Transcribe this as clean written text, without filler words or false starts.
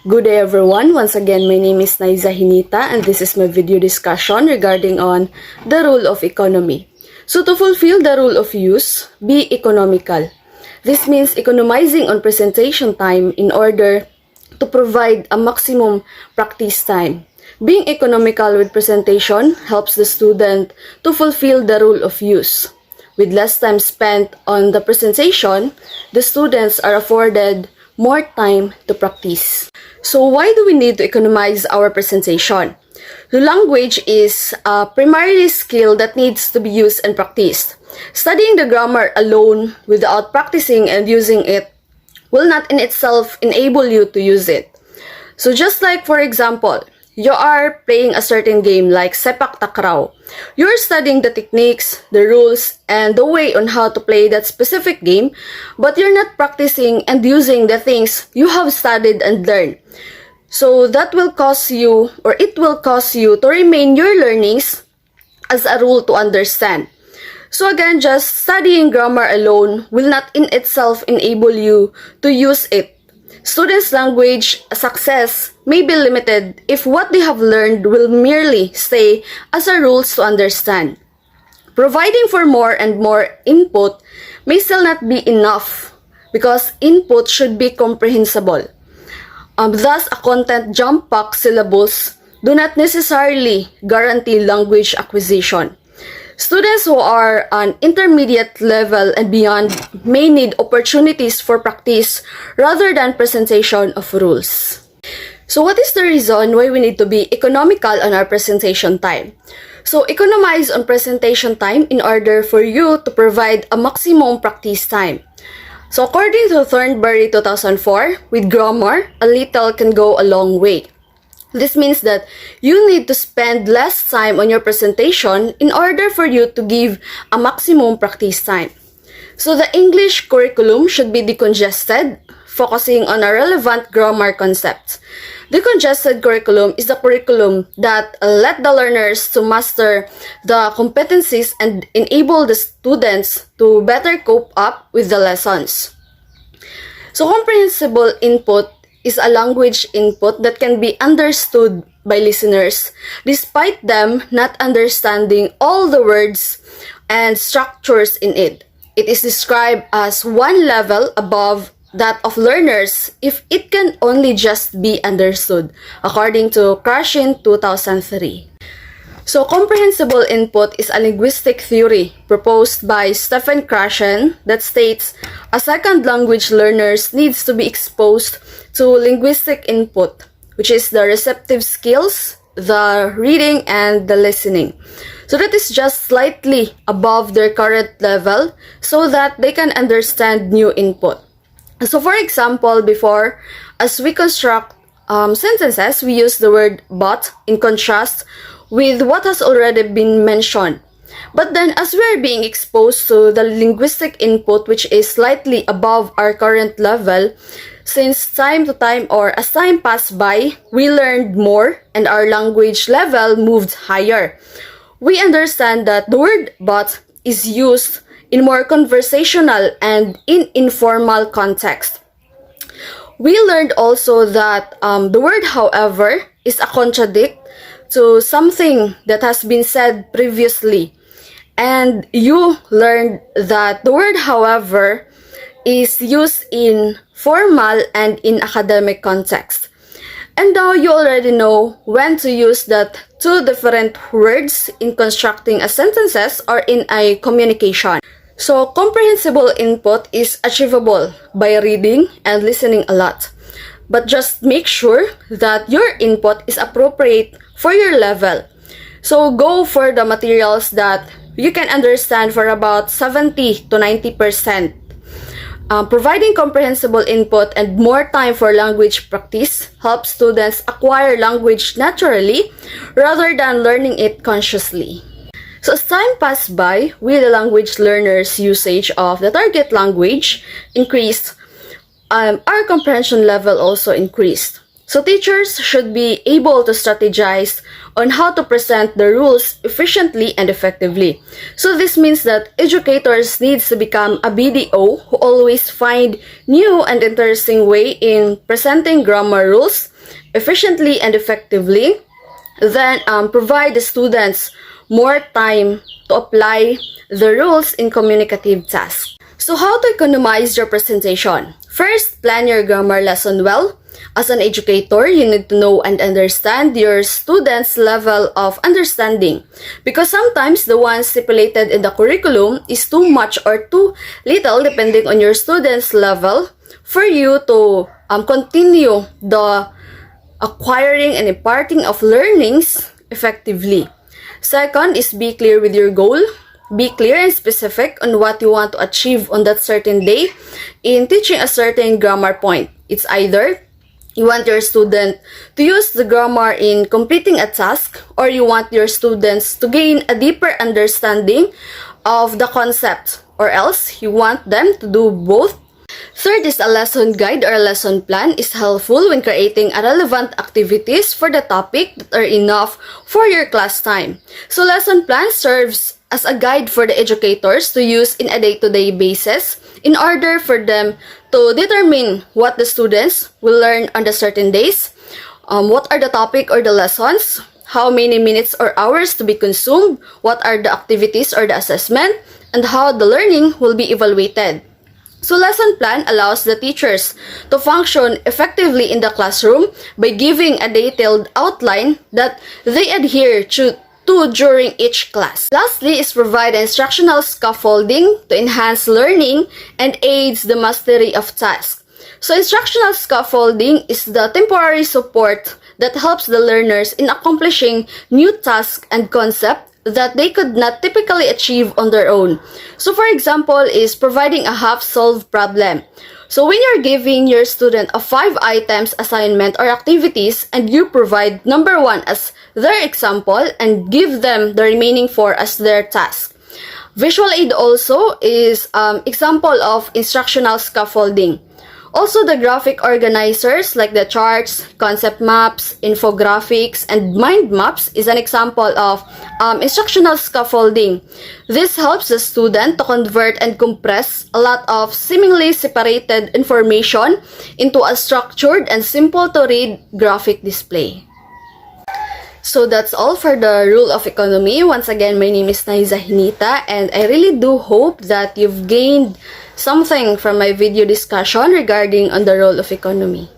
Good day everyone. Once again, my name is Niza and this is my video discussion regarding on the rule of economy. So to fulfill the rule of use, be economical. This means economizing on presentation time in order to provide a maximum practice time. Being economical with presentation helps the student to fulfill the rule of use. With less time spent on the presentation, the students are afforded more time to practice. So why do we need to economize our presentation? The language is a primary skill that needs to be used and practiced. Studying the grammar alone without practicing and using it will not in itself enable you to use it. So just like for example, you are playing a certain game like sepak takraw. You're studying the techniques, the rules, and the way on how to play that specific game, but you're not practicing and using the things you have studied and learned. So that will cause you, or it will cause you to remain your learnings as a rule to understand. So again, just studying grammar alone will not in itself enable you to use it. Students' language success may be limited if what they have learned will merely stay as a rules to understand. Providing for more and more input may still not be enough because input should be comprehensible. Thus, a content jump pack syllables do not necessarily guarantee language acquisition. Students who are on intermediate level and beyond may need opportunities for practice rather than presentation of rules. So what is the reason why we need to be economical on our presentation time? So economize on presentation time in order for you to provide a maximum practice time. So according to Thornberry 2004, with grammar, a little can go a long way. This means that you need to spend less time on your presentation in order for you to give a maximum practice time. So the English curriculum should be decongested, focusing on a relevant grammar concepts. Decongested curriculum is the curriculum that let the learners to master the competencies and enable the students to better cope up with the lessons. So comprehensible input is a language input that can be understood by listeners despite them not understanding all the words and structures in it. It is described as one level above that of learners if it can only just be understood, according to Krashin 2003. So comprehensible input is a linguistic theory proposed by Stephen Krashen that states a second language learners needs to be exposed to linguistic input, which is the receptive skills, the reading, and the listening. So that is just slightly above their current level so that they can understand new input. So for example, before, as we construct sentences, we use the word but in contrast with what has already been mentioned. But then as we are being exposed to the linguistic input which is slightly above our current level, since time to time or as time passed by, we learned more and our language level moved higher. We understand that the word but is used in more conversational and in informal context. We learned also that the word however is a contradict to something that has been said previously. And you learned that the word however is used in formal and in academic context. And now you already know when to use that two different words in constructing a sentences or in a communication. So comprehensible input is achievable by reading and listening a lot. But just make sure that your input is appropriate for your level. So go for the materials that you can understand for about 70 to 90%. Providing comprehensible input and more time for language practice helps students acquire language naturally rather than learning it consciously. So as time passed by, with the language learners' usage of the target language increased, our comprehension level also increased. So teachers should be able to strategize on how to present the rules efficiently and effectively. So this means that educators needs to become a BDO who always find new and interesting way in presenting grammar rules efficiently and effectively, then provide the students more time to apply the rules in communicative tasks. So how to economize your presentation? First, plan your grammar lesson well. As an educator, you need to know and understand your students' level of understanding, because sometimes the one stipulated in the curriculum is too much or too little depending on your students' level for you to continue the acquiring and imparting of learnings effectively. Second is be clear with your goal. Be clear and specific on what you want to achieve on that certain day in teaching a certain grammar point. It's either you want your student to use the grammar in completing a task, or you want your students to gain a deeper understanding of the concept, or else you want them to do both. Third is a lesson guide or a lesson plan is helpful when creating a relevant activities for the topic that are enough for your class time. So lesson plan serves as a guide for the educators to use in a day-to-day basis in order for them to determine what the students will learn on the certain days, what are the topic or the lessons, how many minutes or hours to be consumed, what are the activities or the assessment, and how the learning will be evaluated. So lesson plan allows the teachers to function effectively in the classroom by giving a detailed outline that they adhere to during each class. Lastly is provide instructional scaffolding to enhance learning and aids the mastery of tasks. So instructional scaffolding is the temporary support that helps the learners in accomplishing new tasks and concepts that they could not typically achieve on their own. So for example is providing a half-solved problem. So when you're giving your student a 5 items assignment or activities and you provide number 1 as their example and give them the remaining 4 as their task. Visual aid also is example of instructional scaffolding. Also, the graphic organizers like the charts, concept maps, infographics, and mind maps is an example of instructional scaffolding. This helps the student to convert and compress a lot of seemingly separated information into a structured and simple to read graphic display. So that's all for the rule of economy. Once again, my name is Niza and I really do hope that you've gained something from my video discussion regarding on the role of economy.